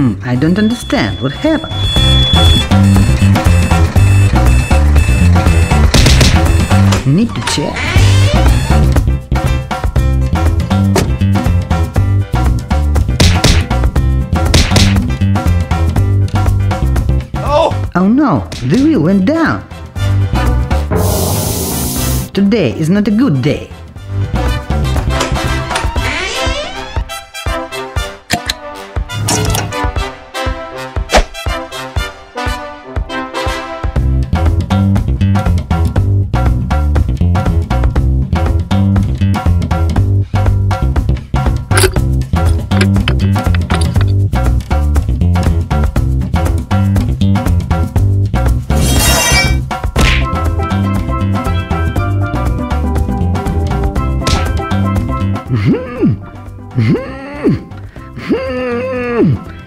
I don't understand. What happened? Need to check. Oh no, the wheel went down. Today is not a good day.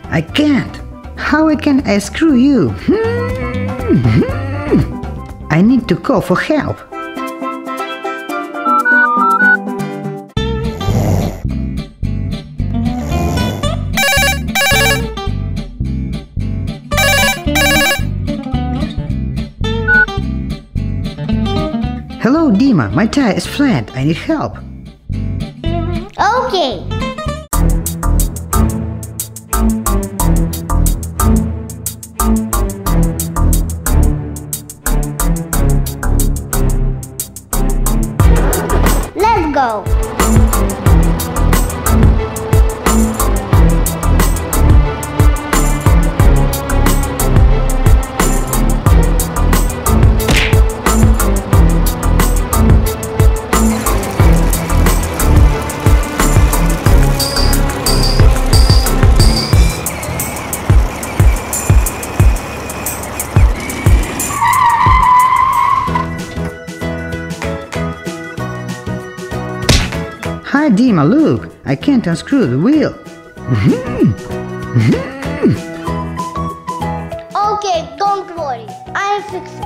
I can't. How can I screw you? I need to call for help. Hello, Dima. My tire is flat. I need help. Okay. Let's go. Hi Dima, look, I can't unscrew the wheel. Okay, don't worry. I'll fix it.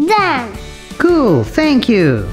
Done. Cool, thank you.